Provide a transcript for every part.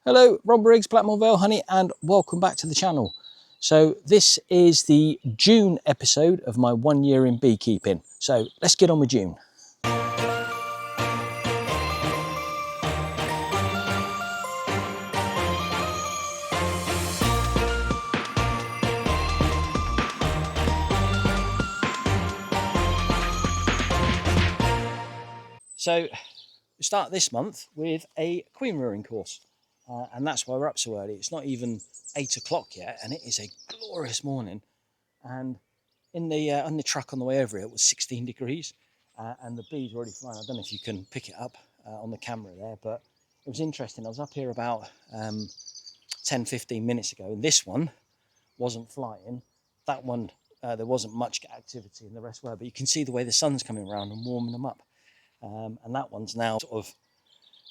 Hello, Rob Briggs, Blackmore Vale Honey, and welcome back to the channel. So this is the June episode of my 1 year in beekeeping. So let's get on with June. So we start this month with a queen rearing course. And that's why we're up so early. It's not even 8 o'clock yet, and it is a glorious morning. And in the on the truck on the way over here, it was 16 degrees, and the bees were already flying. I don't know if you can pick it up on the camera there, but it was interesting. I was up here about 10-15 minutes ago, and this one wasn't flying. That one, there wasn't much activity, and the rest were. But you can see the way the sun's coming around and warming them up. And that one's now sort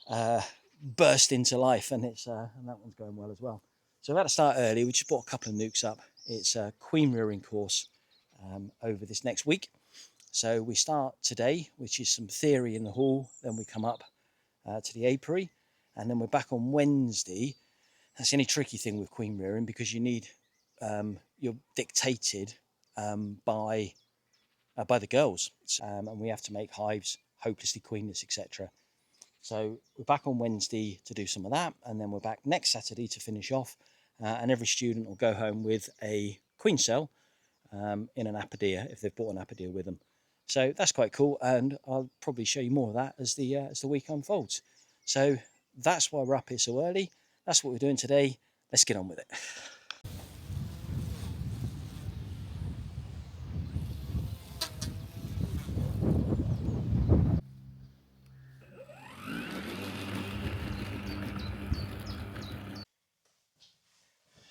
of burst into life, and it's and that one's going well as well. So we've had to start early. We just bought a couple of nukes up. It's a queen rearing course over this next week. So we start today, which is some theory in the hall. Then we come up to the apiary, and then we're back on Wednesday. That's the only tricky thing with queen rearing, because you need you're dictated by the girls, and we have to make hives hopelessly queenless, etc. So we're back on Wednesday to do some of that, and then we're back next Saturday to finish off, and every student will go home with a queen cell in an apiary if they've brought an apiary with them. So that's quite cool, and I'll probably show you more of that as the week unfolds. So that's why we're up here so early. That's what we're doing today. Let's get on with it.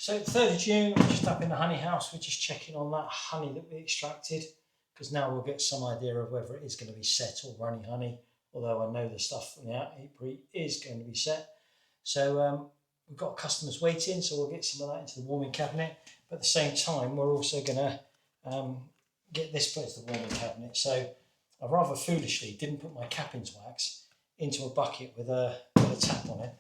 So 3rd of June, we're just up in the honey house. We're just checking on that honey that we extracted, because now we'll get some idea of whether it is going to be set or runny honey, although I know the stuff from the apiary is going to be set. So we've got customers waiting, so we'll get some of that into the warming cabinet. But at the same time, we're also going to get this place the warming cabinet. So I rather foolishly didn't put my cappings wax into a bucket with a tap on it.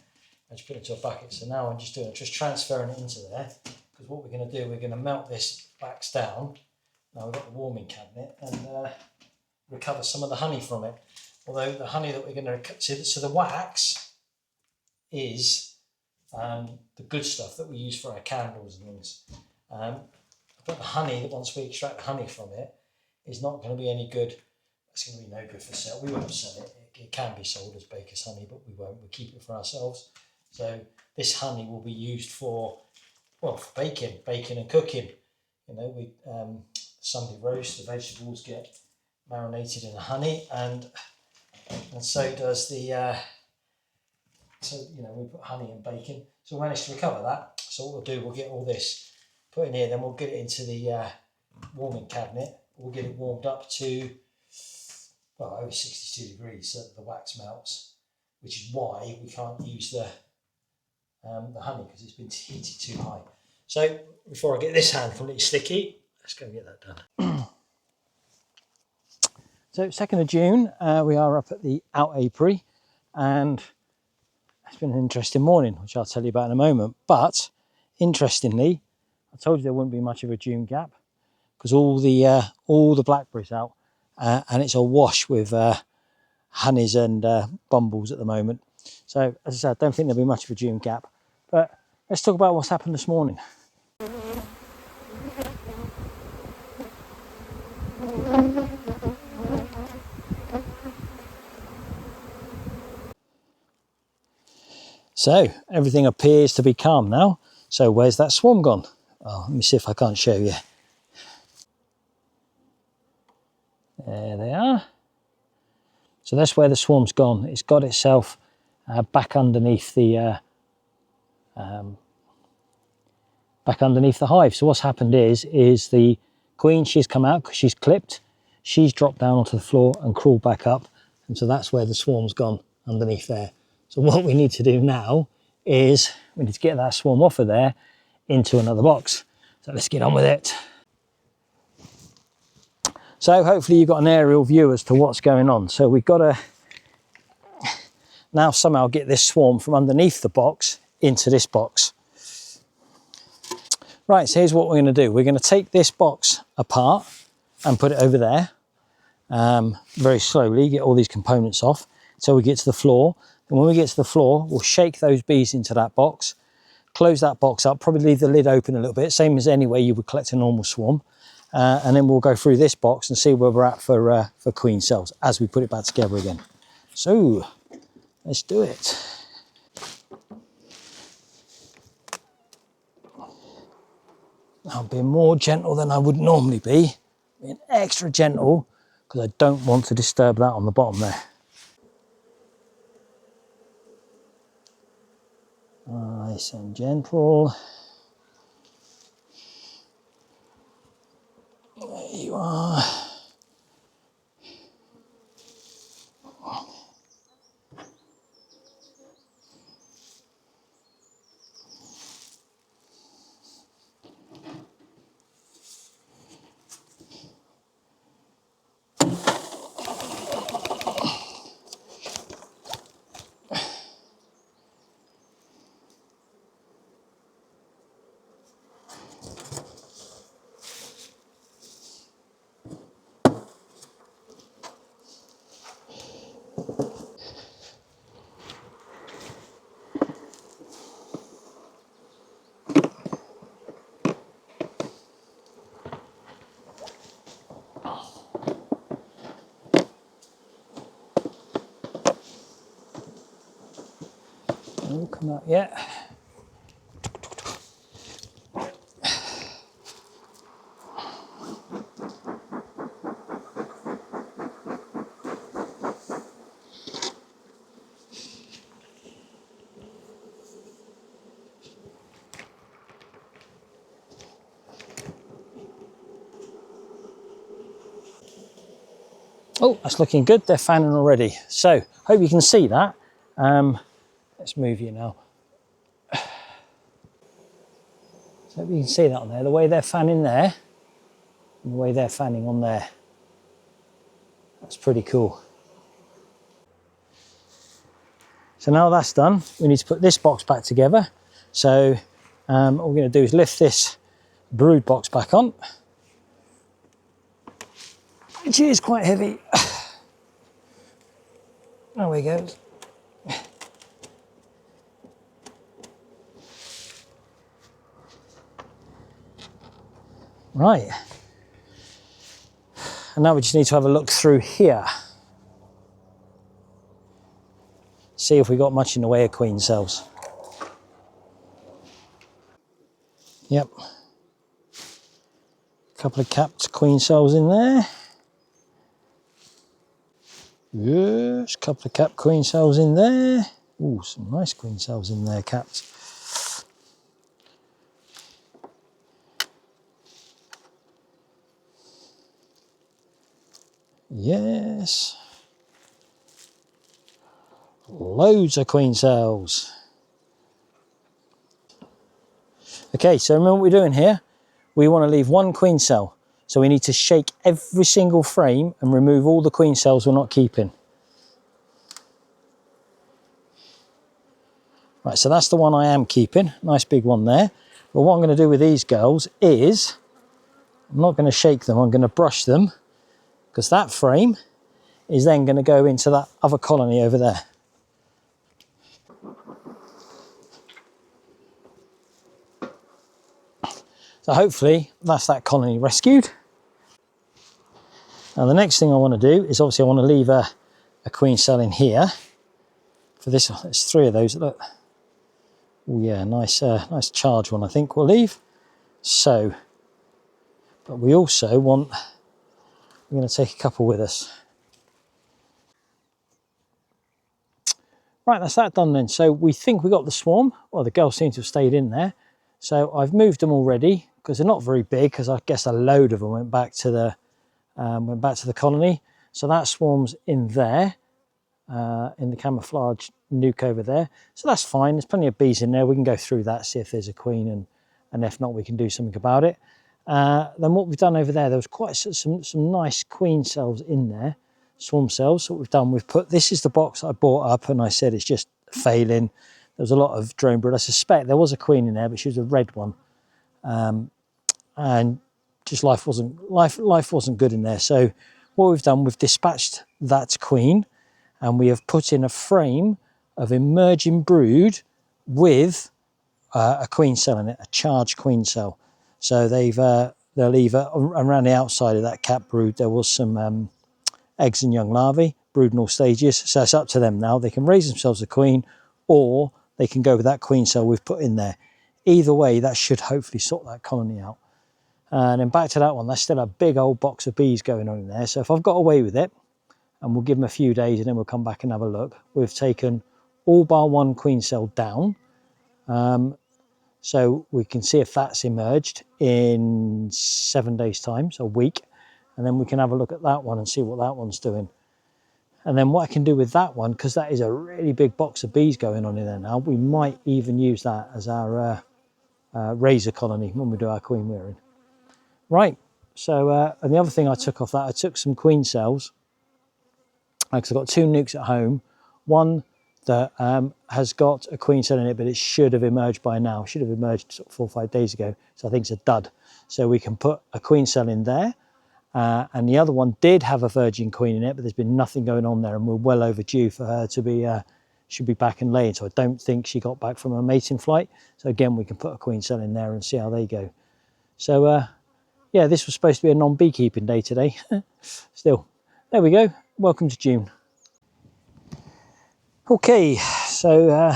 I just put it into a bucket. So now I'm just transferring it into there, because what we're going to do, we're going to melt this wax down. Now we've got the warming cabinet, and recover some of the honey from it. Although the honey that we're going to, so the wax is the good stuff that we use for our candles and things. But the honey, once we extract the honey from it, is not going to be any good. It's going to be no good for sale. We won't sell it. It can be sold as baker's honey, but we won't. We'll keep it for ourselves. So this honey will be used for baking and cooking. You know, we Sunday roast, the vegetables get marinated in the honey, and so does the. So you know, we put honey in bacon. So we managed to recover that. So what we'll do, we'll get all this put in here, then we'll get it into the warming cabinet. We'll get it warmed up to over 62 degrees, so that the wax melts, which is why we can't use the honey, because it's been heated too high. So before I get this hand completely sticky, let's go and get that done. So 2nd of June, we are up at the out apiary, and it's been an interesting morning, which I'll tell you about in a moment. But interestingly, I told you there wouldn't be much of a June gap, because all the blackberries out, and it's awash with honeys and bumbles at the moment. So as I said, I don't think there'll be much of a June gap. But let's talk about what's happened this morning. So everything appears to be calm now. So where's that swarm gone? Oh, let me see if I can't show you. There they are. So that's where the swarm's gone. It's got itself back underneath the hive. So what's happened is the queen, she's come out because she's clipped. She's dropped down onto the floor and crawled back up. And so that's where the swarm's gone, underneath there. So what we need to do now is we need to get that swarm off of there into another box. So let's get on with it. So hopefully you've got an aerial view as to what's going on. So we've got to now somehow get this swarm from underneath the box into this box. Right, so here's what we're going to do. We're going to take this box apart and put it over there very slowly, get all these components off until we get to the floor. And when we get to the floor, we'll shake those bees into that box, close that box up, probably leave the lid open a little bit, same as any way you would collect a normal swarm. And then we'll go through this box and see where we're at for queen cells as we put it back together again. So let's do it. I'll be more gentle than I would normally be, being extra gentle because I don't want to disturb that on the bottom there. Nice and gentle. There you are. Oh, come out yet. Oh, that's looking good. They're fanning already. So, hope you can see that. Let's move you now. So hope you can see that on there. The way they're fanning there, and the way they're fanning on there. That's pretty cool. So now that's done, we need to put this box back together. So what we're going to do is lift this brood box back on, which is quite heavy. There we go. Right. And now we just need to have a look through here. See if we got much in the way of queen cells. Yep. A couple of capped queen cells in there. Yes, a couple of capped queen cells in there. Ooh, some nice queen cells in there, capped. Yes. Loads of queen cells. Okay, so remember what we're doing here? We want to leave one queen cell. So we need to shake every single frame and remove all the queen cells we're not keeping. Right, so that's the one I am keeping. Nice big one there. But what I'm going to do with these girls is, I'm not going to shake them, I'm going to brush them, because that frame is then going to go into that other colony over there. So hopefully that's that colony rescued. Now the next thing I want to do is obviously I want to leave a queen cell in here. For this, there's 3 of those, look. Oh yeah, nice nice charge one I think we'll leave. So, but we also want, we're going to take a couple with us. Right, that's that done then. So we think we got the swarm. Well, the girls seem to have stayed in there. So I've moved them already because they're not very big, because I guess a load of them went back to the colony. So that swarm's in there, in the camouflage nuke over there. So that's fine. There's plenty of bees in there. We can go through that, see if there's a queen, and if not, we can do something about it. Then what we've done over there was quite some nice queen cells in there, swarm cells. So what we've done, we've put, this is the box I bought up and I said it's just failing. there was a lot of drone brood. I suspect there was a queen in there, but she was a red one, and just life wasn't good in there. So what we've done, we've dispatched that queen, and we have put in a frame of emerging brood with a queen cell in it, a charged queen cell. So they'll either, around the outside of that cap brood, there was some eggs and young larvae, brood in all stages. So it's up to them now. They can raise themselves a queen, or they can go with that queen cell we've put in there. Either way, that should hopefully sort that colony out. And then back to that one, there's still a big old box of bees going on in there. So if I've got away with it, and we'll give them a few days and then we'll come back and have a look. We've taken all bar one queen cell down. So we can see if that's emerged in 7 days' time, so a week. And then we can have a look at that one and see what that one's doing. And then what I can do with that one, because that is a really big box of bees going on in there now, we might even use that as our razor colony when we do our queen rearing. Right, so and the other thing I took off that, I took some queen cells, because I've got 2 nukes at home. One that has got a queen cell in it, but it should have emerged by now. It should have emerged sort of 4 or 5 days ago. So I think it's a dud. So we can put a queen cell in there. And the other one did have a virgin queen in it, but there's been nothing going on there, and we're well overdue for her to be, should be back and laying. So I don't think she got back from her mating flight. So again, we can put a queen cell in there and see how they go. So yeah, this was supposed to be a non-beekeeping day today. Still, there we go. Welcome to June. Okay, so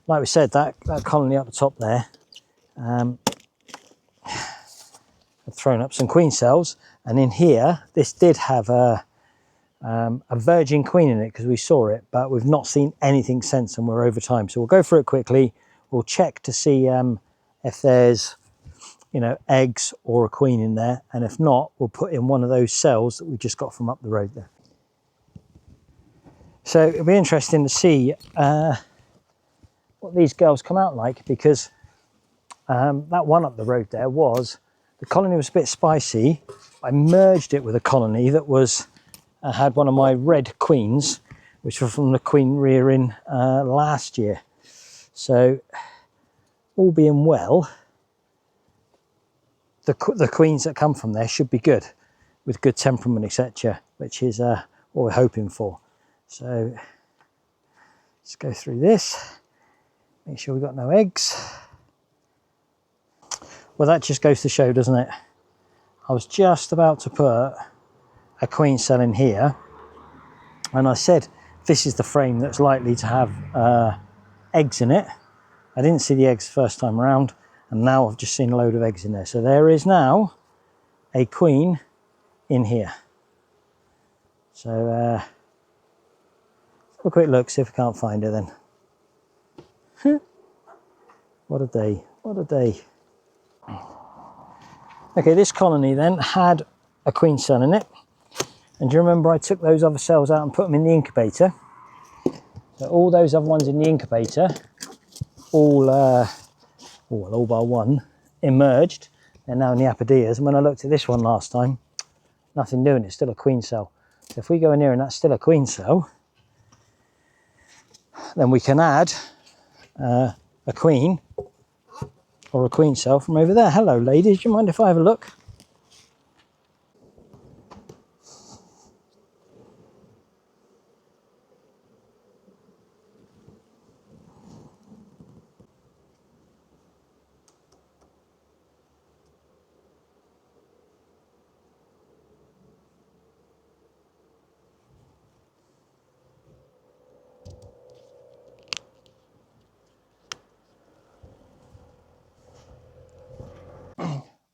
like we said, that colony up the top there, I've thrown up some queen cells, and in here, this did have a virgin queen in it because we saw it, but we've not seen anything since, and we're over time. So we'll go through it quickly. We'll check to see if there's, you know, eggs or a queen in there, and if not, we'll put in one of those cells that we just got from up the road there. So it'll be interesting to see what these girls come out like, because that one up the road there was, the colony was a bit spicy. I merged it with a colony that was had one of my red queens, which were from the queen rearing last year. So all being well, the queens that come from there should be good, with good temperament, etc., which is what we're hoping for. So let's go through this, make sure we've got no eggs. Well, that just goes to show, doesn't it? I was just about to put a queen cell in here, and I said this is the frame that's likely to have eggs in it. I didn't see the eggs first time around, and now I've just seen a load of eggs in there. So there is now a queen in here. So have a quick look, see if I can't find her then. What a day, what a day. Okay, this colony then had a queen cell in it. And do you remember I took those other cells out and put them in the incubator? So all those other ones in the incubator, all bar one, emerged. They're now in the apodias. And when I looked at this one last time, nothing new, and it's still a queen cell. So if we go in here and that's still a queen cell, then we can add a queen or a queen cell from over there. Hello ladies, do you mind if I have a look?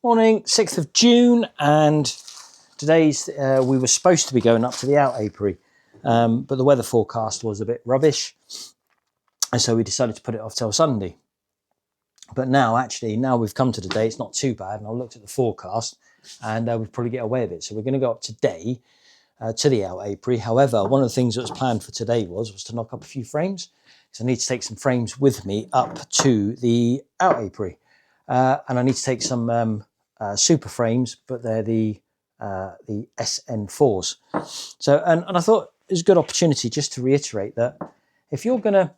Morning, 6th of June, and today's, we were supposed to be going up to the out apiary, but the weather forecast was a bit rubbish, and so we decided to put it off till Sunday. But now, actually, now we've come to the day, it's not too bad, and I looked at the forecast, and we'd probably get away with it. So we're going to go up today to the out apiary. However, one of the things that was planned for today was to knock up a few frames, because I need to take some frames with me up to the out apiary. And I need to take some super frames, but they're the SN4s. So, and I thought it was a good opportunity just to reiterate that if you're going to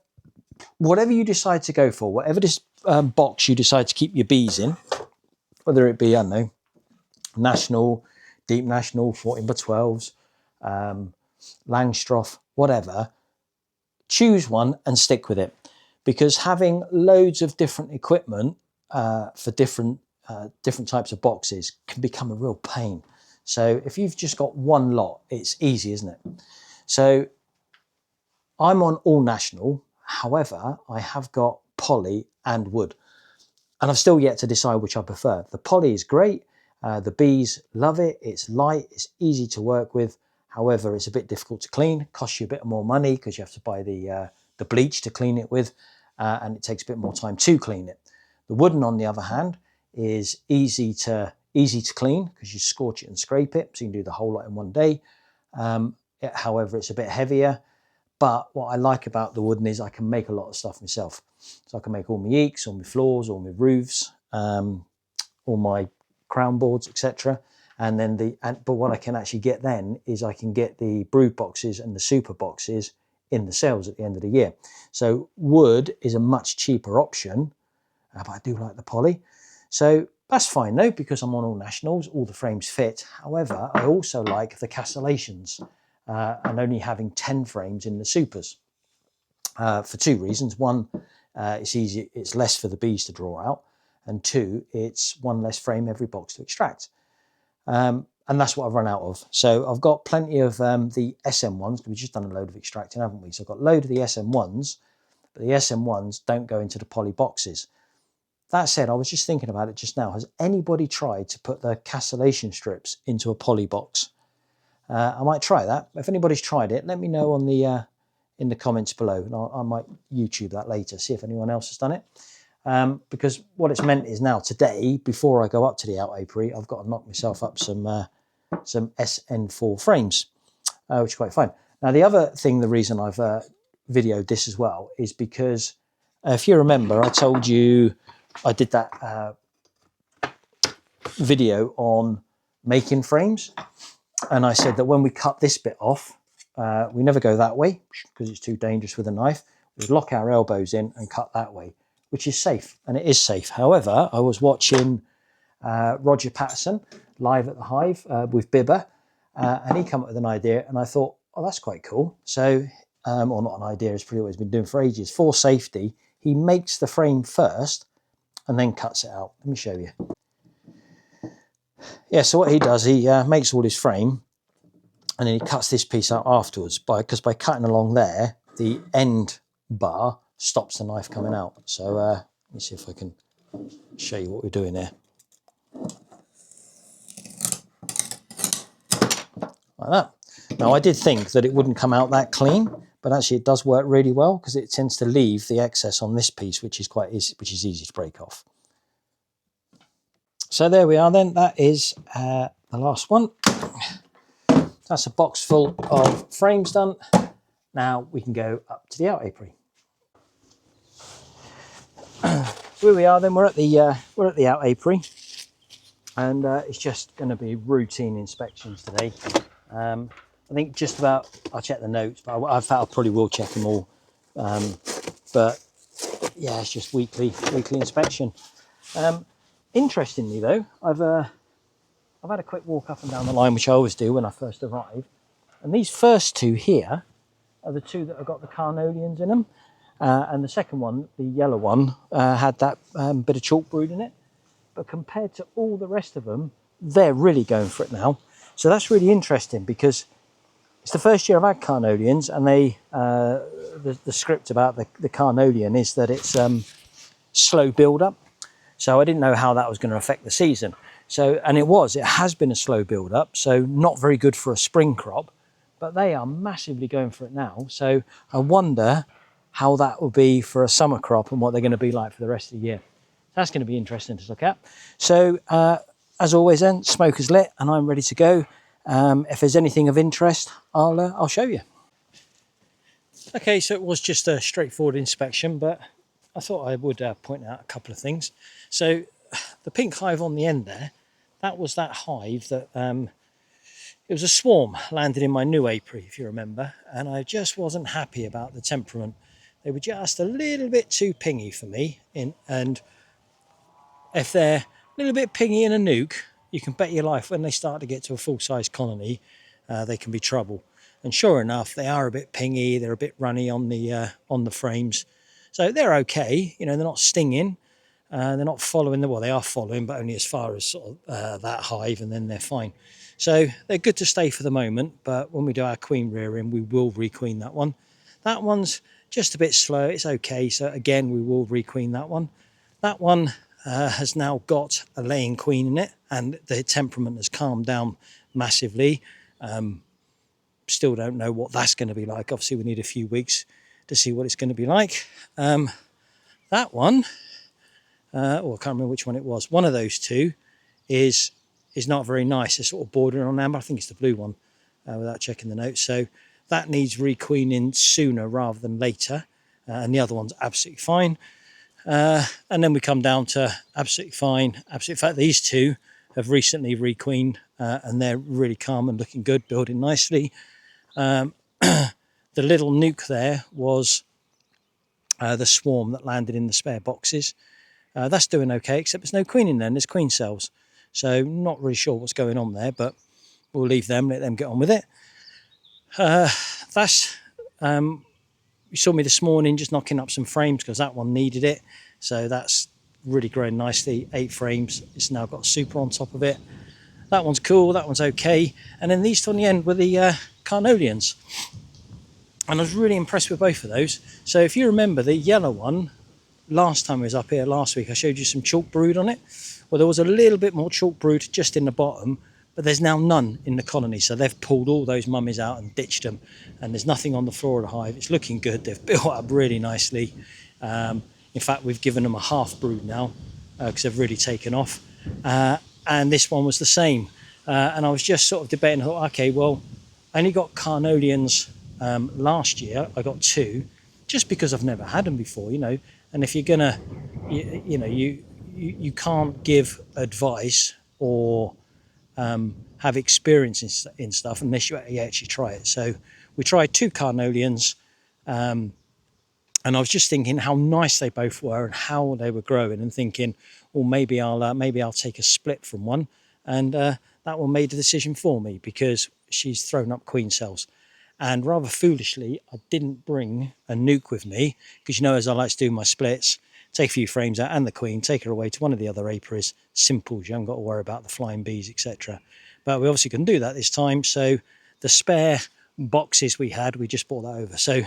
whatever you decide to go for, whatever this box you decide to keep your bees in, whether it be, I don't know, national, deep national, 14 by 12s, Langstroth, whatever, choose one and stick with it. Because having loads of different equipment for different types of boxes can become a real pain. So if you've just got one lot, it's easy, isn't it? So I'm on all national. However, I have got poly and wood, and I've still yet to decide which I prefer. The poly is great. The bees love it. It's light. It's easy to work with. However, it's a bit difficult to clean. Costs you a bit more money because you have to buy the bleach to clean it with, and it takes a bit more time to clean it. The wooden, on the other hand, is easy to clean because you scorch it and scrape it, so you can do the whole lot in one day. However, it's a bit heavier. But what I like about the wooden is I can make a lot of stuff myself. So I can make all my eaves, all my floors, all my roofs, all my crown boards, etc. And then but what I can actually get then is I can get the brood boxes and the super boxes in the sales at the end of the year. So wood is a much cheaper option, but I do like the poly. So that's fine though, because I'm on all nationals, all the frames fit. However, I also like the castellations. And only having 10 frames in the supers for two reasons. One, it's less for the bees to draw out, and two, it's one less frame every box to extract. And that's what I've run out of. So I've got plenty of the SM1s, because we've just done a load of extracting, haven't we? So I've got a load of the SM1s, but the SM1s don't go into the poly boxes. That said, I was just thinking about it just now. Has anybody tried to put the castellation strips into a poly box? I might try that. If anybody's tried it, let me know on the in the comments below, and I might YouTube that later, see if anyone else has done it. Because what it's meant is now today, before I go up to the out apiary, I've got to knock myself up some SN4 frames, which is quite fun. Now the other thing, the reason I've videoed this as well is because if you remember, I told you I did that video on making frames. And I said that when we cut this bit off, we never go that way because it's too dangerous with a knife. We lock our elbows in and cut that way, which is safe, and it is safe. However, I was watching Roger Patterson live at the Hive with Bibber, and he came up with an idea, and I thought, oh, that's quite cool. So, or not an idea, it's pretty what he's been doing for ages. For safety, he makes the frame first and then cuts it out. Let me show you. Yeah, so what he does, he makes all his frame, and then he cuts this piece out afterwards. Because by cutting along there, the end bar stops the knife coming out. So let me see if I can show you what we're doing there. Like that. Now I did think that it wouldn't come out that clean, but actually it does work really well because it tends to leave the excess on this piece, which is easy to break off. So there we are then, that is the last one. That's a box full of frames done. Now we can go up to the out apiary. Here we are then, we're at the out apiary, and it's just going to be routine inspections today. I think just about, I'll check the notes, but I probably will check them all. But yeah, it's just weekly inspection. Interestingly though, I've had a quick walk up and down the line, which I always do when I first arrive, and these first two here are the two that have got the carnelians in them, and the second one, the yellow one, had that bit of chalk brood in it. But compared to all the rest of them, they're really going for it now. So that's really interesting because it's the first year I've had carnelians, and they the script about the carnelian is that it's slow build up. So I didn't know how that was going to affect the season. So, and it has been a slow build up, so not very good for a spring crop, but they are massively going for it now. So I wonder how that will be for a summer crop and what they're going to be like for the rest of the year. That's going to be interesting to look at. So as always then, smoke is lit and I'm ready to go. If there's anything of interest, I'll show you. Okay, so it was just a straightforward inspection, but I thought I would point out a couple of things. So the pink hive on the end there, that was that hive that it was a swarm landed in my new apiary, if you remember, and I just wasn't happy about the temperament They were just a little bit too pingy for me. And if they're a little bit pingy in a nuke, you can bet your life when they start to get to a full-size colony, they can be trouble. And sure enough, they are a bit pingy. They're a bit runny on the frames, so they're okay. You know, they're not stinging. They're not following well, they are following, but only as far as sort of that hive, and then they're fine. So they're good to stay for the moment. But when we do our queen rearing, we will requeen that one. That one's just a bit slow. It's okay. So again, we will requeen that one. That one has now got a laying queen in it, and the temperament has calmed down massively. Still don't know what that's going to be like. Obviously, we need a few weeks to see what it's going to be like. That one, I can't remember which one it was. One of those two is not very nice. It's sort of bordering on amber. I think it's the blue one, without checking the notes. So that needs requeening sooner rather than later. And the other one's absolutely fine. And then we come down to absolutely fine. In fact, these two have recently requeened, and they're really calm and looking good, building nicely. The little nuke there was the swarm that landed in the spare boxes. That's doing okay, except there's no queen in there, there's queen cells. So not really sure what's going on there, but we'll leave them, let them get on with it. You saw me this morning just knocking up some frames because that one needed it. So that's really grown nicely, 8 frames. It's now got a super on top of it. That one's cool, that one's okay. And then these two on the end were the carnelians. And I was really impressed with both of those. So if you remember the yellow one, last time I was up here last week, I showed you some chalk brood on it. Well, there was a little bit more chalk brood just in the bottom, but there's now none in the colony. So they've pulled all those mummies out and ditched them, and there's nothing on the floor of the hive. It's looking good. They've built up really nicely. In fact, we've given them a half brood now because they've really taken off. And this one was the same. And I was just sort of debating, I thought, okay, well, I only got carnelians last year. I got 2 just because I've never had them before, you know. And if you're gonna, you can't give advice or have experience in stuff unless you actually try it. So we tried 2 carnelians, and I was just thinking how nice they both were and how they were growing, and thinking, well, maybe I'll take a split from one, and that one made the decision for me because she's thrown up queen cells. And rather foolishly, I didn't bring a nuke with me because, you know, as I like to do my splits, take a few frames out and the queen, take her away to one of the other apiaries. Simple, you haven't got to worry about the flying bees, etc. But we obviously couldn't do that this time. So the spare boxes we had, we just brought that over. So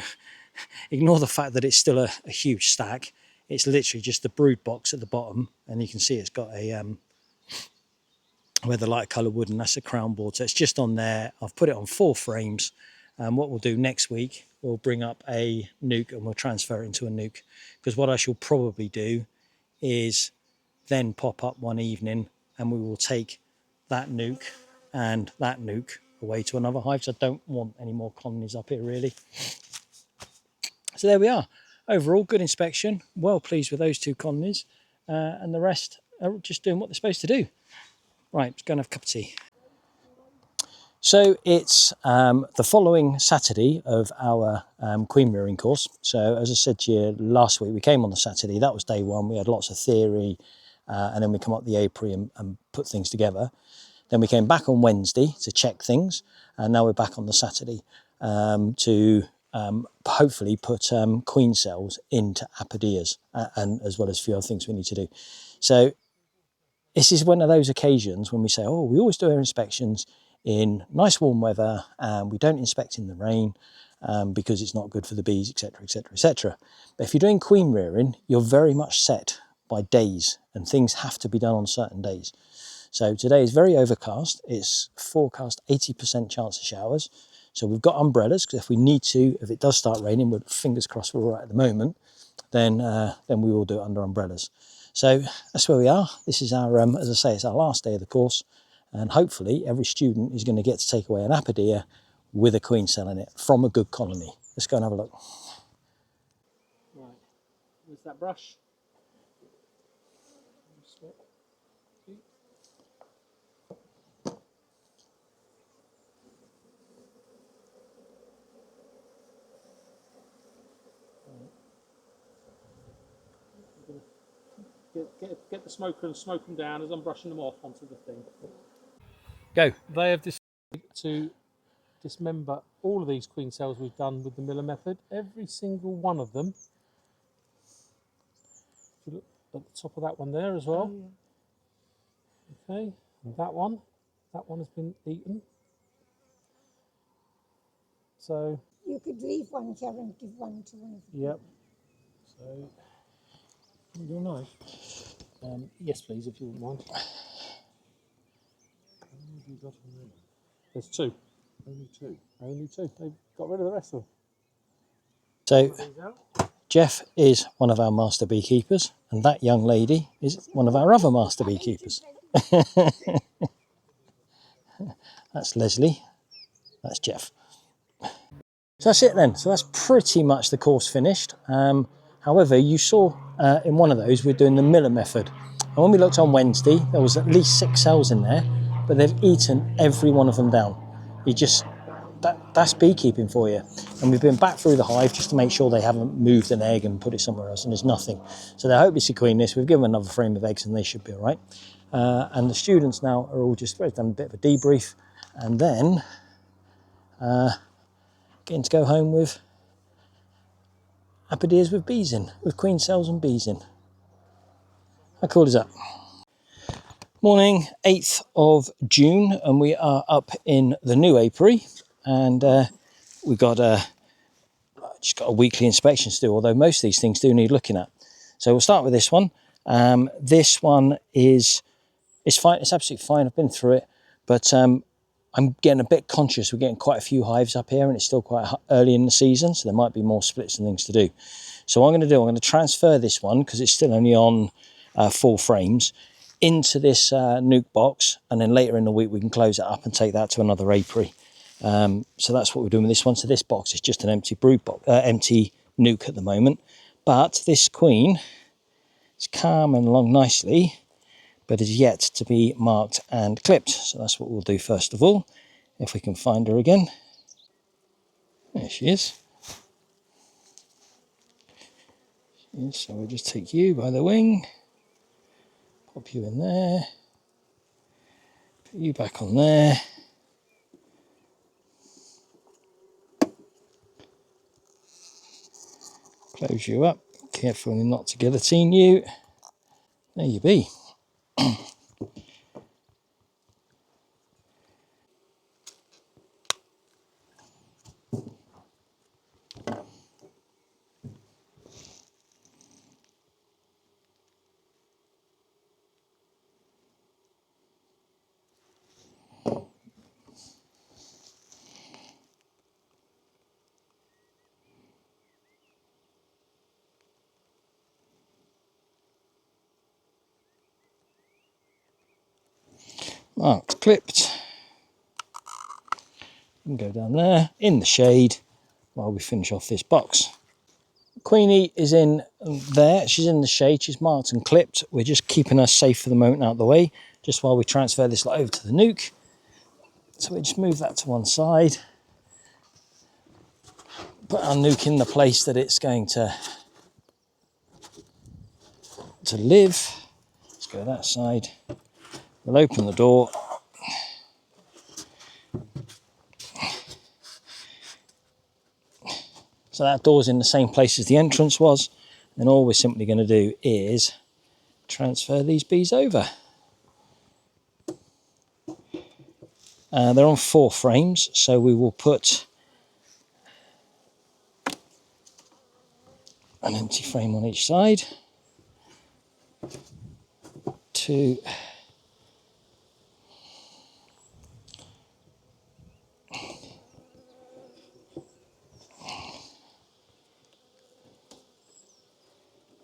ignore the fact that it's still a huge stack. It's literally just the brood box at the bottom. And you can see it's got a where the light colour wooden, that's a crown board. So it's just on there. I've put it on 4 frames. And what we'll do next week, we'll bring up a nuke and we'll transfer it into a nuke. Because what I shall probably do is then pop up one evening and we will take that nuke and that nuke away to another hive. So I don't want any more colonies up here, really. So there we are. Overall, good inspection. Well pleased with those 2 colonies. And the rest are just doing what they're supposed to do. Right, let's go and have a cup of tea. So it's the following Saturday of our queen rearing course. So as I said to you last week, we came on the Saturday. That was day 1. We had lots of theory, and then we come up the apiary and put things together. Then we came back on Wednesday to check things, and now we're back on the Saturday to hopefully put queen cells into apodias, and as well as a few other things we need to do. So this is one of those occasions when we say, oh, we always do our inspections in nice warm weather, and we don't inspect in the rain because it's not good for the bees, etc, etc, etc. But if you're doing queen rearing, you're very much set by days, and things have to be done on certain days. So today is very overcast. It's forecast 80% chance of showers. So we've got umbrellas, because if we need to, if it does start raining, we're fingers crossed we're all right at the moment, then we will do it under umbrellas. So that's where we are. This is our, as I say, it's our last day of the course. And hopefully every student is going to get to take away an apidia with a queen cell in it from a good colony. Let's go and have a look. Right, where's that brush? get the smoker and smoke them down as I'm brushing them off onto the thing. Go. They have decided to dismember all of these queen cells we've done with the Miller method. Every single one of them. If you look at the top of that one there as well. Oh, yeah. Okay, and that one has been eaten. So you could leave one here and give one to one of them. Yep. So You're nice. Yes, please, if you wouldn't mind. There's two. Only two. Only two. They've got rid of the rest of them. So Jeff is one of our master beekeepers, and that young lady is one of our other master beekeepers. That's Leslie. That's Jeff. So that's it then. So that's pretty much the course finished. However, you saw in one of those we're doing the Miller method. And when we looked on Wednesday, there was at least 6 cells in there, but they've eaten every one of them down. That's beekeeping for you. And we've been back through the hive just to make sure they haven't moved an egg and put it somewhere else, and there's nothing. So they're hopelessly queenless. We've given them another frame of eggs and they should be all right. And the students now are all just done a bit of a debrief, and then getting to go home with Apiaries with bees in, with queen cells and bees in. How cool is that? Morning, 8th of June, and we are up in the new apiary, and we've got just got a weekly inspection to do, although most of these things do need looking at. So we'll start with this one. This one it's fine, it's absolutely fine, I've been through it, but I'm getting a bit conscious. We're getting quite a few hives up here and it's still quite early in the season, so there might be more splits and things to do. So what I'm going to transfer this one, because it's still only on 4 frames, into this nuke box, and then later in the week we can close it up and take that to another apiary. So that's what we're doing with this one. So this box is just an empty brood box, empty nuke at the moment. But this queen is coming along nicely, but is yet to be marked and clipped. So that's what we'll do first of all, if we can find her again. There she is. So we'll just take you by the wing, pop you in there, put you back on there. Close you up, carefully not to guillotine you. There you be. Marked, clipped. You can go down there in the shade while we finish off this box. Queenie is in there, she's in the shade, she's marked and clipped. We're just keeping her safe for the moment out of the way, just while we transfer this lot over to the nuke. So we just move that to one side, put our nuke in the place that it's going to live. Let's go that side. We'll open the door. So that door's in the same place as the entrance was, and all we're simply going to do is transfer these bees over. They're on 4 frames, so we will put an empty frame on each side. 2.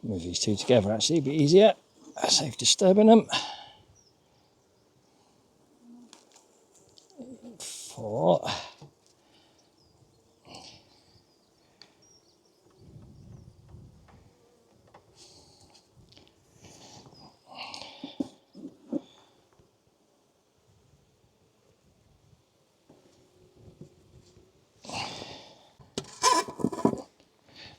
Move these 2 together, actually, a bit easier. Save disturbing them. 4.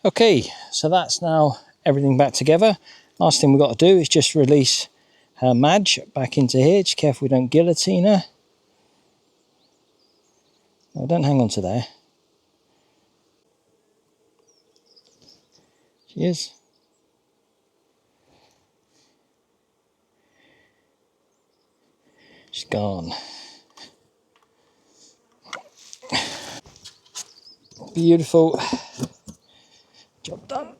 Okay, so that's now everything back together. Last thing we've got to do is just release her Madge back into here. Just careful we don't guillotine her. No, don't hang on to there. She is. She's gone. Beautiful. Job done.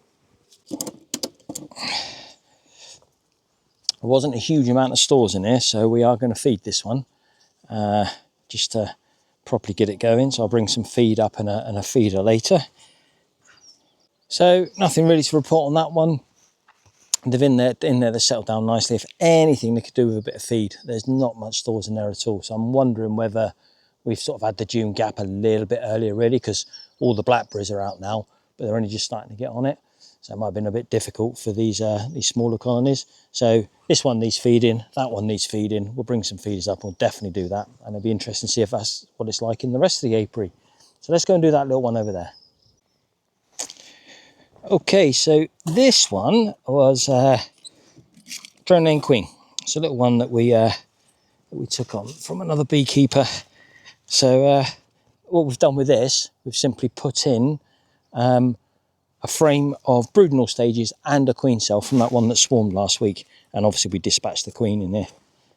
There wasn't a huge amount of stores in here, so we are going to feed this one just to properly get it going. So I'll bring some feed up and a feeder later. So nothing really to report on that one. They've in there, they settled down nicely. If anything, they could do with a bit of feed. There's not much stores in there at all. So I'm wondering whether we've sort of had the June gap a little bit earlier, really, because all the blackberries are out now, but they're only just starting to get on it. So it might have been a bit difficult for these smaller colonies. So this one needs feeding, that one needs feeding. We'll bring some feeders up, we'll definitely do that. And it'll be interesting to see if that's what it's like in the rest of the apiary. So let's go and do that little one over there. Okay, so this one was drone name queen. It's a little one that we took on from another beekeeper. So what we've done with this, we've simply put in a frame of brood in all stages and a queen cell from that one that swarmed last week. And obviously we dispatched the queen in there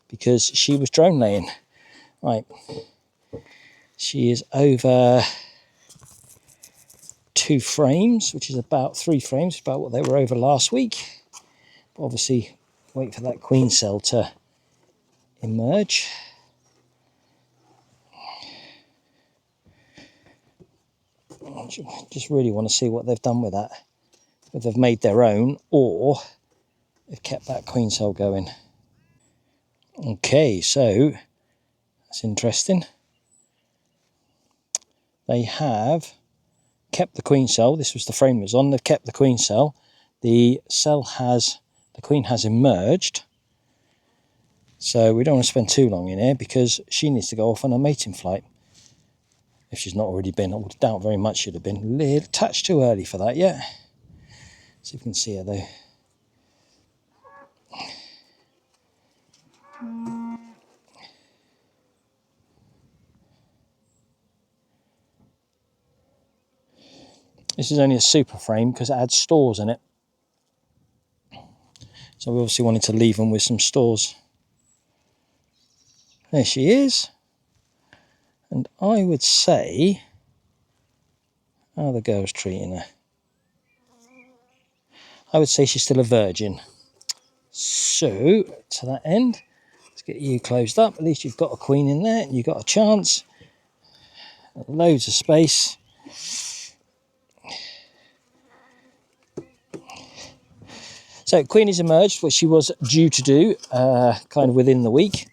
because she was drone laying. Right, she is over 2 frames, which is about 3 frames, about what they were over last week. But obviously wait for that queen cell to emerge. Just really want to see what they've done with that. Whether they've made their own or they've kept that queen cell going. Okay, so that's interesting. They have kept the queen cell. This was the frame it was on. They've kept the queen cell. The queen has emerged. So we don't want to spend too long in here because she needs to go off on a mating flight. If she's not already been, I would doubt very much she'd have been. A little touch too early for that yet. See if we can see her though. This is only a super frame because it had stores in it. So we obviously wanted to leave them with some stores. There she is. And I would say, how the girl's treating her. I would say she's still a virgin. So, to that end, let's get you closed up. At least you've got a queen in there and you've got a chance. Loads of space. So queen has emerged, which she was due to do kind of within the week.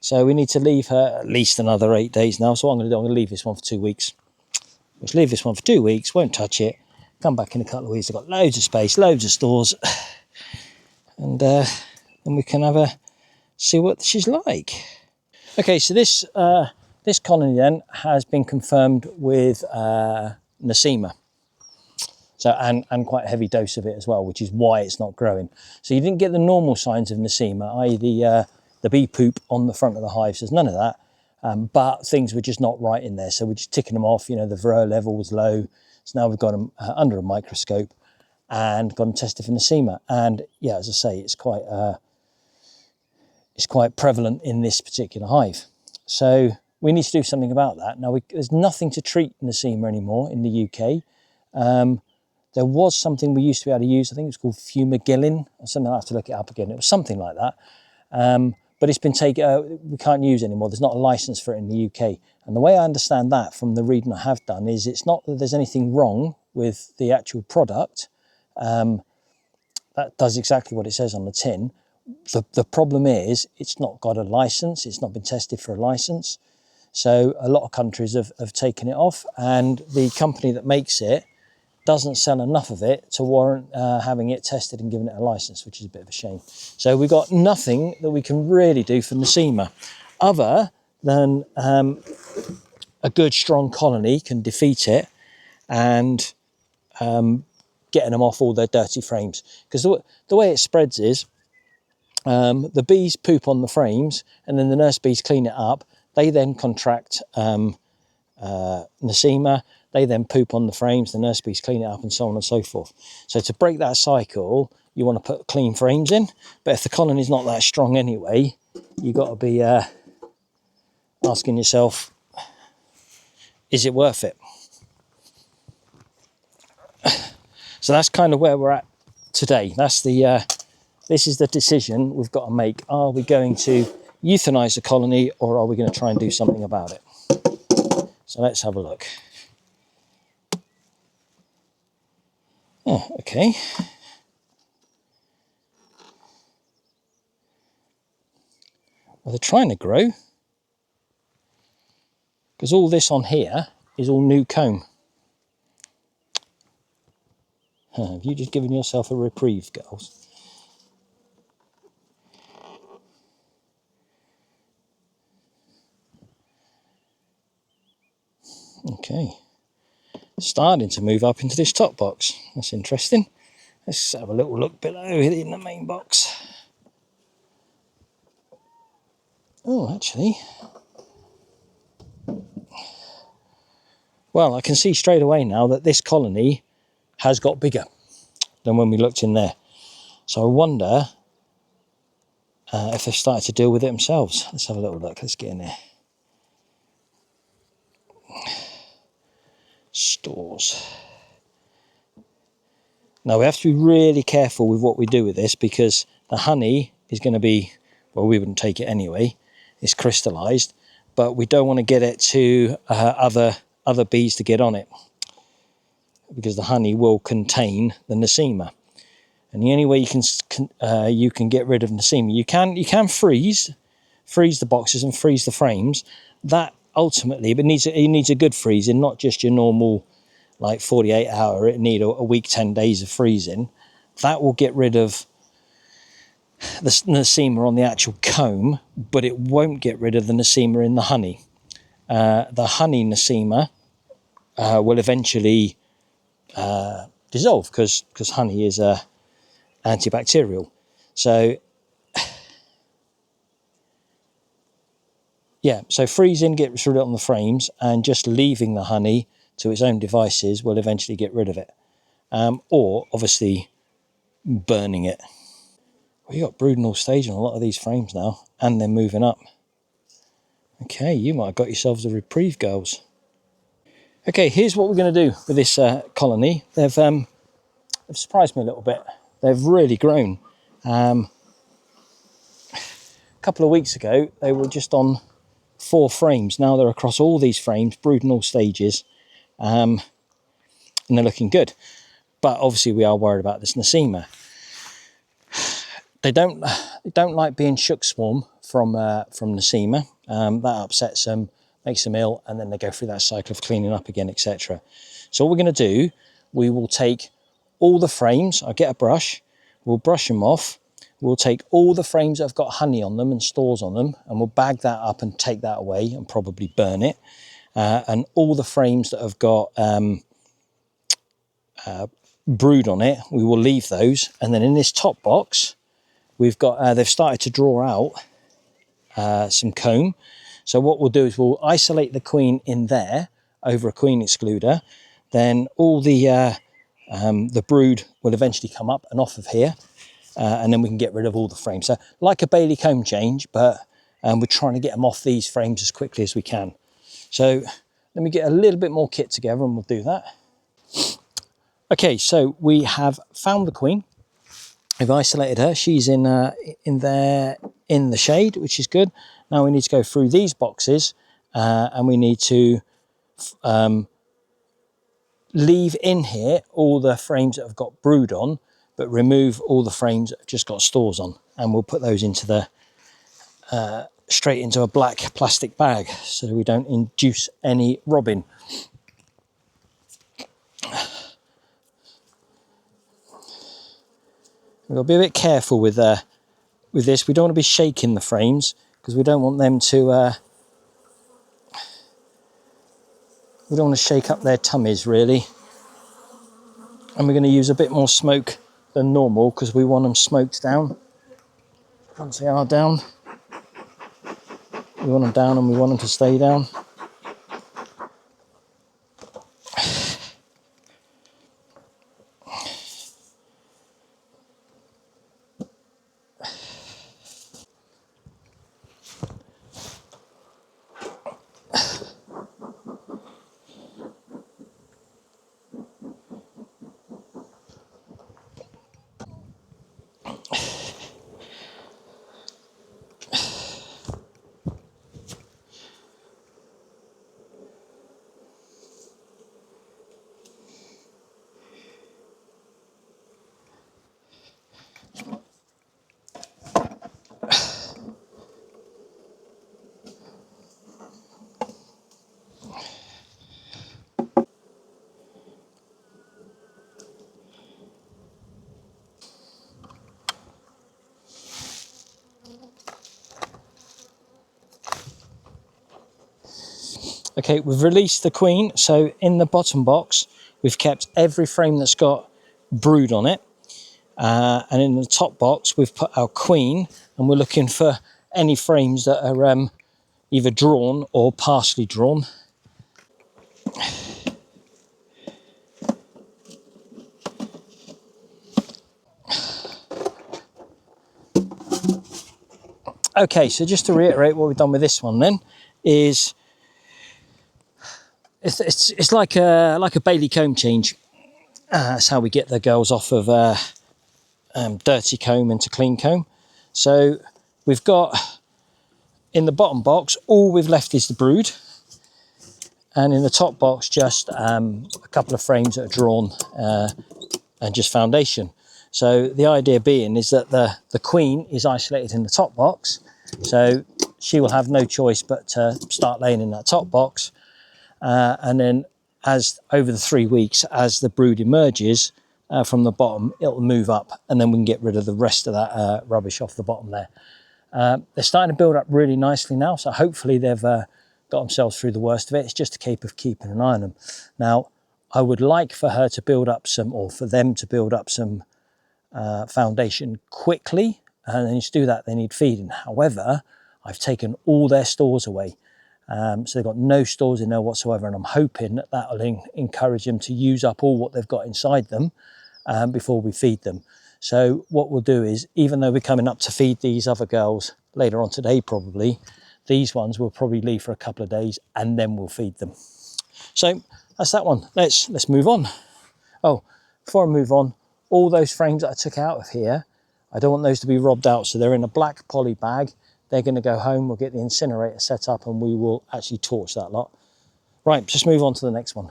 So we need to leave her at least another 8 days now. So what I'm going to do, I'm going to leave this one for 2 weeks. Let's leave this one for 2 weeks, won't touch it. Come back in a couple of weeks. I've got loads of space, loads of stores. And then we can see what she's like. Okay, so this colony then has been confirmed with nosema. So, and quite a heavy dose of it as well, which is why it's not growing. So you didn't get the normal signs of nosema, i.e. the bee poop on the front of the hives. There's none of that, but things were just not right in there. So we're just ticking them off. You know, the Varroa level was low. So now we've got them under a microscope and got them tested for nosema. And yeah, as I say, it's quite prevalent in this particular hive. So we need to do something about that. Now, there's nothing to treat nosema anymore in the UK. There was something we used to be able to use. I think it was called fumigillin or something. I have to look it up again. It was something like that. But it's been taken, we can't use it anymore. There's not a license for it in the UK. And the way I understand that from the reading I have done is it's not that there's anything wrong with the actual product. That does exactly what it says on the tin. The problem is it's not got a license. It's not been tested for a license. So a lot of countries have taken it off, and the company that makes it doesn't sell enough of it to warrant having it tested and given it a license, which is a bit of a shame. So we've got nothing that we can really do for nosema other than a good strong colony can defeat it and getting them off all their dirty frames. Because the way it spreads is the bees poop on the frames, and then the nurse bees clean it up. They then contract nosema. They then poop on the frames, the nurse bees clean it up, and so on and so forth. So to break that cycle, you want to put clean frames in. But if the colony's not that strong anyway, you've got to be asking yourself, is it worth it? So that's kind of where we're at today. That's this is the decision we've got to make. Are we going to euthanize the colony, or are we going to try and do something about it? So let's have a look. Oh, okay. Well, they're trying to grow, because all this on here is all new comb. Have you just given yourself a reprieve, girls? Okay. Starting to move up into this top box. That's interesting. Let's have a little look below in the main box. Oh, actually. Well, I can see straight away now that this colony has got bigger than when we looked in there. So I wonder if they've started to deal with it themselves. Let's have a little look. Let's get in there. Stores. Now we have to be really careful with what we do with this, because the honey is going to be, well, we wouldn't take it anyway. It's crystallized, but we don't want to get it to other bees to get on it, because the honey will contain the nosema. And the only way you can get rid of nosema, you can freeze the boxes and freeze the frames. That ultimately, but it needs a good freezing, not just your normal like 48 hour. It need a week, 10 days of freezing. That will get rid of the nosema on the actual comb, but it won't get rid of the nosema in the honey. The honey nosema will eventually dissolve, because honey is antibacterial. So yeah, so freezing gets rid of it on the frames, and just leaving the honey to its own devices will eventually get rid of it. Or obviously burning it. We got brooding stage on a lot of these frames now, and they're moving up. Okay, you might have got yourselves a reprieve, girls. Okay, here's what we're going to do with this colony. They've surprised me a little bit. They've really grown. A couple of weeks ago, they were just on 4 frames. Now they're across all these frames, brooding all stages, and they're looking good. But obviously we are worried about this nosema. They don't like being shook swarm from nosema. That upsets them, makes them ill, and then they go through that cycle of cleaning up again, etc. So what we're going to do, we will take all the frames. I'll get a brush, we'll brush them off. We'll take all the frames that have got honey on them and stores on them, and we'll bag that up and take that away and probably burn it. And all the frames that have got brood on it, we will leave those. And then in this top box, we've got they've started to draw out some comb. So what we'll do is we'll isolate the queen in there over a queen excluder. Then all the brood will eventually come up and off of here. And then we can get rid of all the frames. So like a Bailey comb change, but we're trying to get them off these frames as quickly as we can. So let me get a little bit more kit together and we'll do that. Okay, so we have found the queen. We've isolated her. She's in there in the shade, which is good. Now we need to go through these boxes and we need to leave in here all the frames that have got brood on, but remove all the frames that have just got stores on, and we'll put those into the straight into a black plastic bag so that we don't induce any robbing. We've got to be a bit careful with this. We don't want to be shaking the frames, because we don't want them to we don't want to shake up their tummies really. And we're going to use a bit more smoke than normal because we want them smoked down. Once they are down, we want them down and we want them to stay down. Okay, we've released the queen. So in the bottom box, we've kept every frame that's got brood on it. And in the top box, we've put our queen, and we're looking for any frames that are either drawn or partially drawn. Okay, so just to reiterate what we've done with this one then, is it's like a Bailey comb change. That's how we get the girls off of dirty comb into clean comb. So we've got in the bottom box, all we've left is the brood, and in the top box just a couple of frames that are drawn and just foundation. So the idea being is that the queen is isolated in the top box, so she will have no choice but to start laying in that top box, and then as over the 3 weeks, as the brood emerges from the bottom, it'll move up, and then we can get rid of the rest of that rubbish off the bottom there. They're starting to build up really nicely now, so hopefully they've got themselves through the worst of it. It's just a case of keeping an eye on them. Now, I would like for her to build up some, or for them to build up some foundation quickly, and then to do that they need feeding. However, I've taken all their stores away, so they've got no stores in there whatsoever, and I'm hoping that that'll encourage them to use up all what they've got inside them before we feed them. So what we'll do is, even though we're coming up to feed these other girls later on today probably, these ones we'll probably leave for a couple of days and then we'll feed them. So that's that one. Let's move on. Oh, before I move on, all those frames that I took out of here, I don't want those to be robbed out, so they're in a black poly bag. They're going to go home, we'll get the incinerator set up and we will actually torch that lot. Right, just move on to the next one.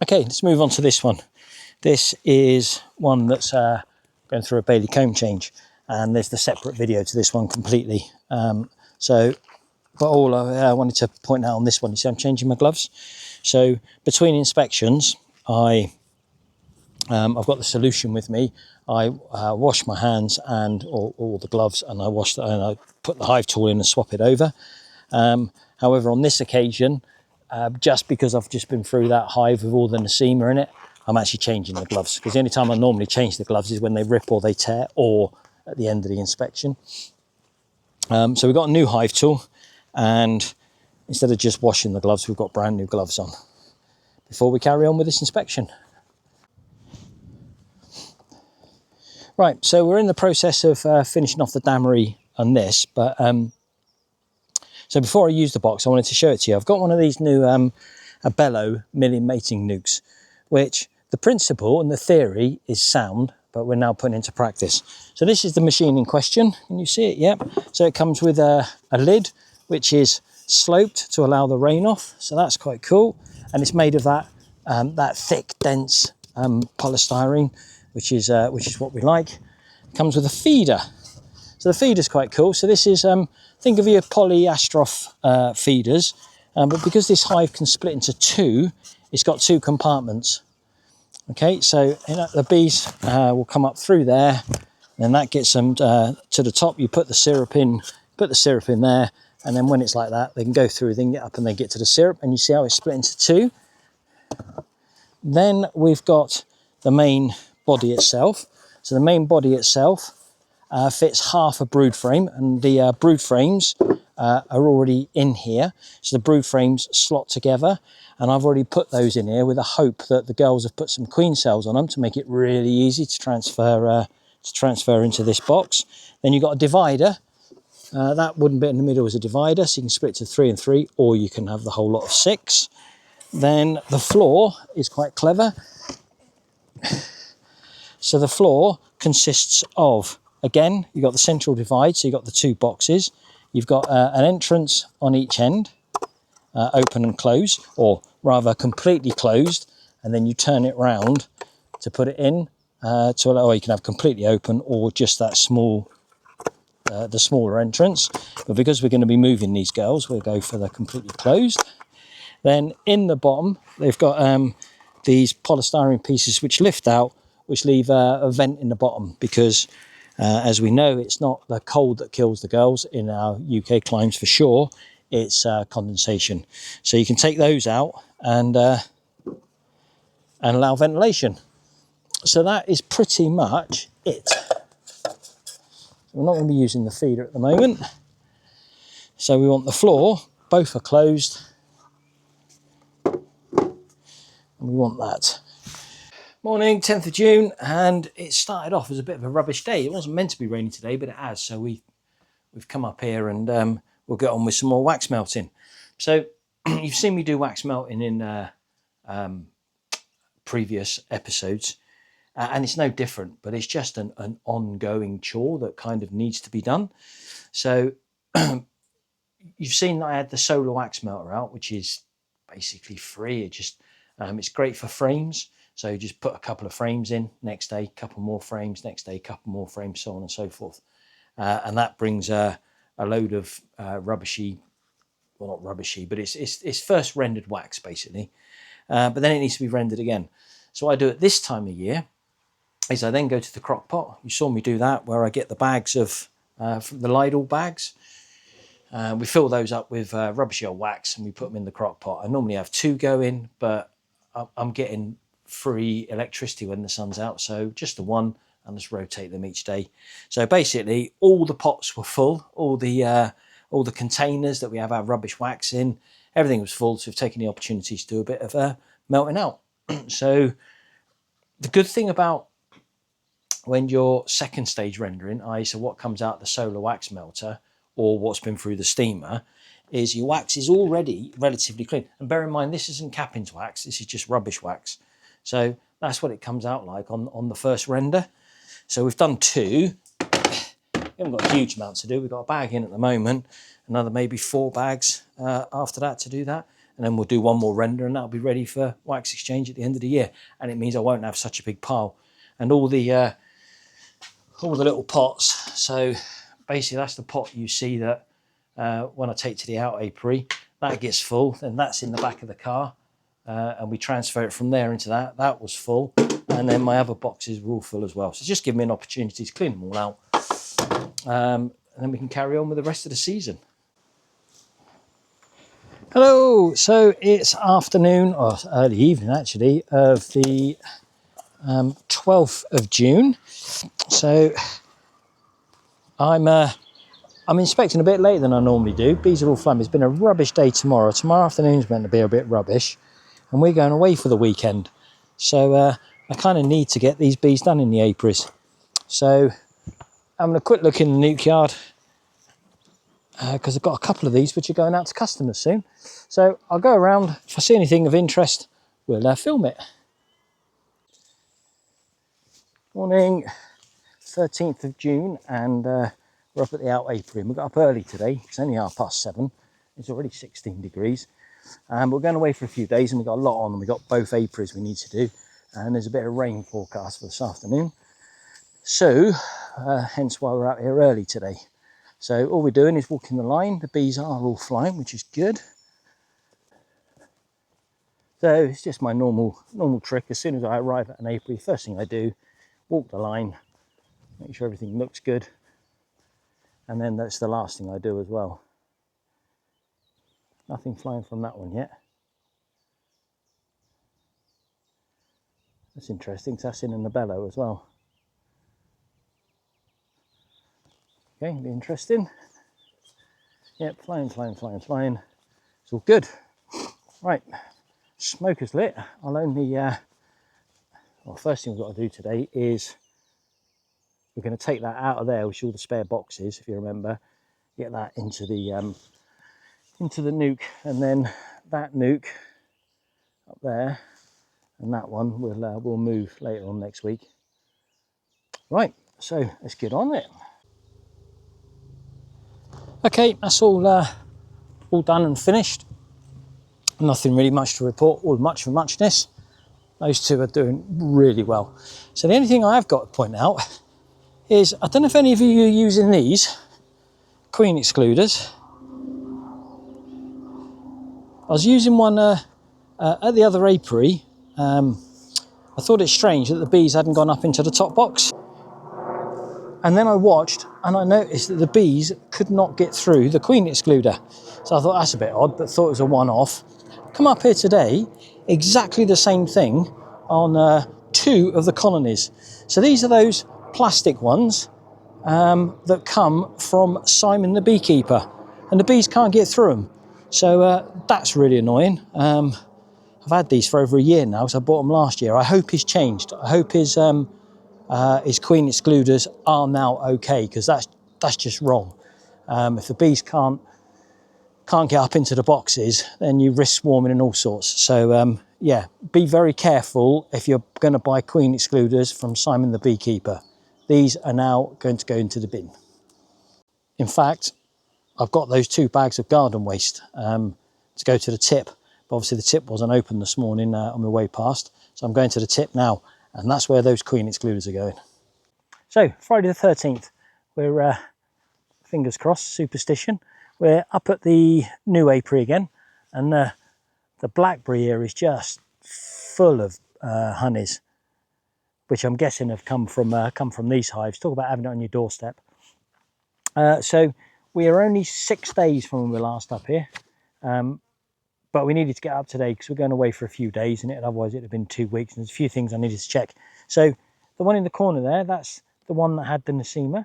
Okay, let's move on to this one. This is one that's going through a Bailey comb change, and there's the separate video to this one completely. But all I wanted to point out on this one, you see I'm changing my gloves. So between inspections, I've got the solution with me. I wash my hands and all the gloves, and I put the hive tool in and swap it over. However, on this occasion, just because I've just been through that hive with all the nosema in it, I'm actually changing the gloves, because the only time I normally change the gloves is when they rip or they tear, or at the end of the inspection. So we've got a new hive tool, and instead of just washing the gloves, we've got brand new gloves on before we carry on with this inspection. Right, so we're in the process of finishing off the damery on this, but so before I use the box, I wanted to show it to you. I've got one of these new Bello million mating nukes, which the principle and the theory is sound, but we're now putting into practice. So this is the machine in question. Can you see it? Yep. So it comes with a lid, which is sloped to allow the rain off. So that's quite cool. And it's made of that thick, dense polystyrene, which is what we like. It comes with a feeder. So the feeder's quite cool. So this is, think of your polyastroph feeders, but because this hive can split into two, it's got two compartments. Okay, so the bees will come up through there, and that gets them to the top. You put the syrup in there, and then when it's like that, they can go through, they can get up and they get to the syrup, and you see how it's split into two. Then we've got the main body itself. So the main body itself fits half a brood frame, and the brood frames are already in here. So the brood frames slot together, and I've already put those in here with a hope that the girls have put some queen cells on them to make it really easy to transfer into this box. Then you've got a divider. That wooden bit in the middle is a divider, so you can split to 3 and 3, or you can have the whole lot of 6. Then the floor is quite clever. So the floor consists of, again, you've got the central divide, so you've got the 2 boxes. You've got an entrance on each end, open and close, or rather completely closed, and then you turn it round to put it in, to allow, or you can have completely open or just that small, the smaller entrance. But because we're going to be moving these girls, we'll go for the completely closed. Then in the bottom, they've got these polystyrene pieces which lift out, which leave a vent in the bottom, because as we know, it's not the cold that kills the girls in our UK climes for sure, it's condensation. So you can take those out and allow ventilation. So that is pretty much it. We're not going to be using the feeder at the moment. So we want the floor, both are closed, and we want that. Morning, 10th of June, and it started off as a bit of a rubbish day. It wasn't meant to be raining today, but it has. So we've come up here and we'll get on with some more wax melting. So you've seen me do wax melting in previous episodes, and it's no different, but it's just an ongoing chore that kind of needs to be done. So you've seen that I had the solar wax melter out, which is basically free. It just it's great for frames. So you just put a couple of frames in, next day, couple more frames, next day, couple more frames, so on and so forth. And that brings a load of rubbishy, well, not rubbishy, but it's first rendered wax, basically. But then it needs to be rendered again. So what I do at this time of year is I then go to the crock pot. You saw me do that, where I get the bags of, from the Lidl bags. We fill those up with rubbishy old wax, and we put them in the crock pot. I normally have 2 going, but I'm getting free electricity when the sun's out, so just the one, and just rotate them each day. So basically all the pots were full, all the containers that we have our rubbish wax in, everything was full. So we've taken the opportunity to do a bit of melting out. So the good thing about when you're second stage rendering, i.e. so what comes out the solar wax melter or what's been through the steamer, is your wax is already relatively clean. And bear in mind, this isn't cappings wax, this is just rubbish wax. So that's what it comes out like on the first render. So we've done 2. We haven't got a huge amount to do. We've got a bag in at the moment, another maybe 4 bags after that to do that. And then we'll do 1 more render, and that'll be ready for wax exchange at the end of the year. And it means I won't have such a big pile. And all the little pots. So basically that's the pot you see that when I take to the out apiary, that gets full, then that's in the back of the car. And we transfer it from there into that. That was full. And then my other boxes were all full as well. So just give me an opportunity to clean them all out. And then we can carry on with the rest of the season. Hello. So it's afternoon, or early evening actually, of the 12th of June. So I'm inspecting a bit later than I normally do. Bees are all flying. It's been a rubbish day tomorrow. Tomorrow afternoon's meant to be a bit rubbish. And we're going away for the weekend. So I kind of need to get these bees done in the apiaries. So I'm going to quick look in the nuke yard, because I've got a couple of these which are going out to customers soon. So I'll go around. If I see anything of interest, we'll film it. Morning, 13th of June, and we're up at the out apiary. We got up early today. It's only 7:30. It's already 16 degrees. We're going away for a few days, and we've got a lot on, and we've got both apiaries we need to do. And there's a bit of rain forecast for this afternoon. So, hence why we're out here early today. So all we're doing is walking the line. The bees are all flying, which is good. So it's just my normal trick. As soon as I arrive at an apiary, first thing I do, walk the line, make sure everything looks good. And then that's the last thing I do as well. Nothing flying from that one yet. That's interesting, because that's in the bellow as well. Okay, be interesting. Yep, flying. It's all good. Right, smoker's lit. I'll only, well, first thing we've got to do today is we're going to take that out of there, which are all the spare boxes, if you remember, get that into the nuke, and then that nuke up there, and that one we'll move later on next week. Right, so let's get on it. Okay, that's all done and finished. Nothing really much to report, or much for muchness. Those two are doing really well. So the only thing I have got to point out is, I don't know if any of you are using these queen excluders. I was using one at the other apiary. I thought it strange that the bees hadn't gone up into the top box. And then I watched and I noticed that the bees could not get through the queen excluder. So I thought that's a bit odd, but thought it was a one-off. Come up here today, exactly the same thing on 2 of the colonies. So these are those plastic ones that come from Simon the beekeeper, and the bees can't get through them. So that's really annoying. I've had these for over a year now, so I bought them last year. I hope he's changed. I hope his queen excluders are now okay, because that's just wrong. If the bees can't get up into the boxes, then you risk swarming and all sorts. So yeah, be very careful if you're going to buy queen excluders from Simon the beekeeper. These are now going to go into the bin. In fact, I've got those 2 bags of garden waste to go to the tip. But obviously the tip wasn't open this morning on my way past, so I'm going to the tip now, and that's where those queen excluders are going. So Friday the 13th, we're fingers crossed, superstition. We're up at the new apiary again, and the blackberry here is just full of honeys, which I'm guessing have come from these hives. Talk about having it on your doorstep. So we are only 6 days from when we were last up here, but we needed to get up today because we're going away for a few days, and otherwise it'd have been 2 weeks, and there's a few things I needed to check. So the one in the corner there, that's the one that had the nosema.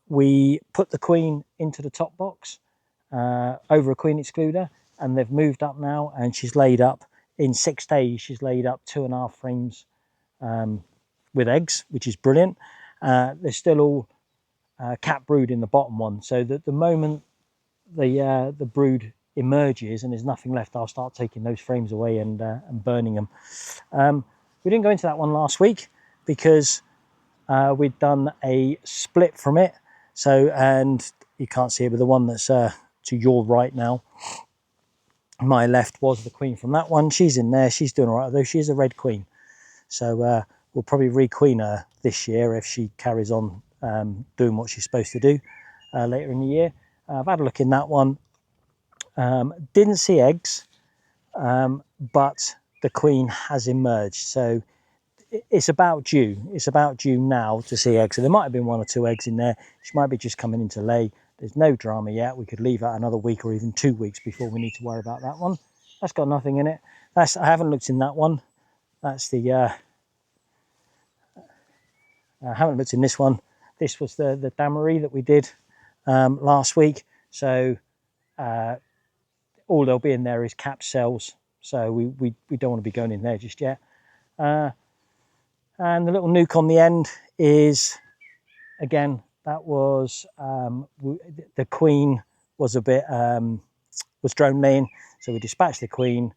We put the queen into the top box over a queen excluder, and they've moved up now, and she's laid up in 6 days. She's laid up 2.5 frames with eggs, which is brilliant. They're still all cat brood in the bottom one, so that the moment the brood emerges and there's nothing left, I'll start taking those frames away and burning them. We didn't go into that one last week because we'd done a split from it. So, and you can't see it, but the one that's to your right now, my left, was the queen from that one. She's in there, she's doing all right, although she is a red queen. So we'll probably re-queen her this year if she carries on doing what she's supposed to do later in the year. I've had a look in that one. Didn't see eggs, but the queen has emerged. So it's about due. It's about due now to see eggs. So there might have been 1 or 2 eggs in there. She might be just coming in to lay. There's no drama yet. We could leave that another week or even 2 weeks before we need to worry about that one. That's got nothing in it. I haven't looked in that one. That's the I haven't looked in this one. This was the damery that we did last week. So all there'll be in there is cap cells. So we don't want to be going in there just yet. And the little nuke on the end is, again, that was the queen was a bit was drone laying, so we dispatched the queen.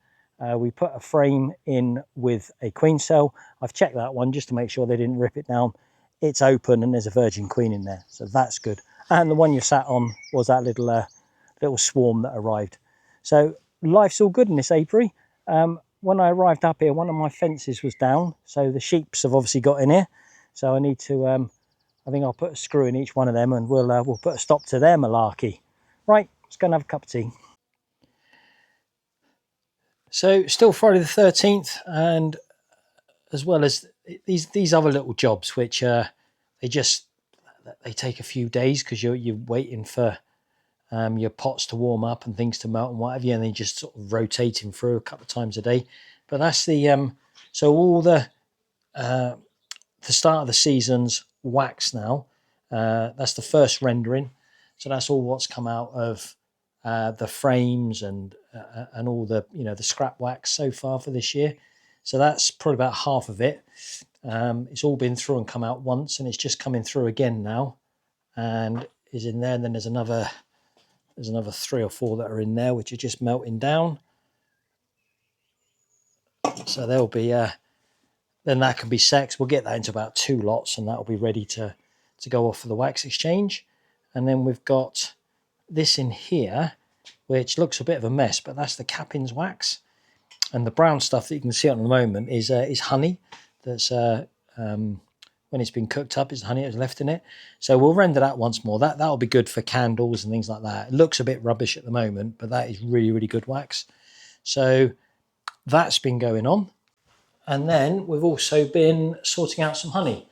We put a frame in with a queen cell. I've checked that one just to make sure they didn't rip it down. It's open and there's a virgin queen in there, so that's good. And the one you sat on was that little swarm that arrived. So life's all good in this apiary. When I arrived up here, one of my fences was down, so the sheeps have obviously got in here. So I need to, I think I'll put a screw in each one of them, and we'll put a stop to their malarkey. Right, let's go and have a cup of tea. So still Friday the 13th, and as well as these other little jobs, which they take a few days because you're waiting for your pots to warm up and things to melt and what have you, and then just sort of rotating through a couple of times a day. But that's the So all the start of the season's wax now. That's the first rendering. So that's all what's come out of the frames and all the the scrap wax so far for this year. So that's probably about half of it. It's all been through and come out once, and it's just coming through again now, and is in there. And then there's another 3 or 4 that are in there, which are just melting down. So there'll be then that can be sexed. We'll get that into about 2 lots, and that'll be ready to go off for the wax exchange. And then we've got this in here, which looks a bit of a mess, but that's the cappings wax. And the brown stuff that you can see on at the moment is honey. That's when it's been cooked up, is honey that's left in it. So we'll render that once more. That'll be good for candles and things like that. It looks a bit rubbish at the moment, but that is really, really good wax. So that's been going on. And then we've also been sorting out some honey.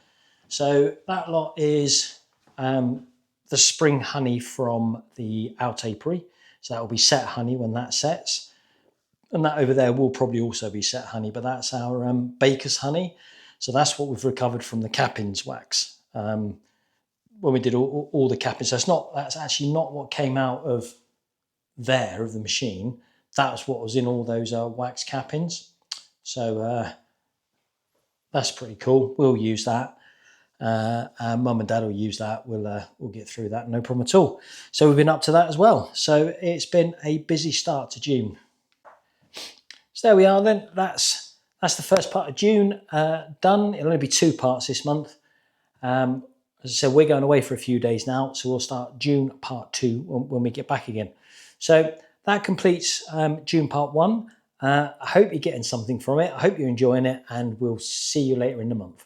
So that lot is the spring honey from the apiary. So that will be set honey when that sets. And that over there will probably also be set honey, but that's our baker's honey. So that's what we've recovered from the cappings wax. When we did all the cappings, so that's actually not what came out of there, of the machine. That's what was in all those wax cappings. So that's pretty cool. We'll use that. Mum and Dad will use that. We'll get through that, no problem at all. So we've been up to that as well. So it's been a busy start to June. So there we are then. That's the first part of June done. It'll only be 2 parts this month. As I said, we're going away for a few days now, so we'll start June part 2 when we get back again. So that completes June part 1. I hope you're getting something from it. I hope you're enjoying it, and we'll see you later in the month.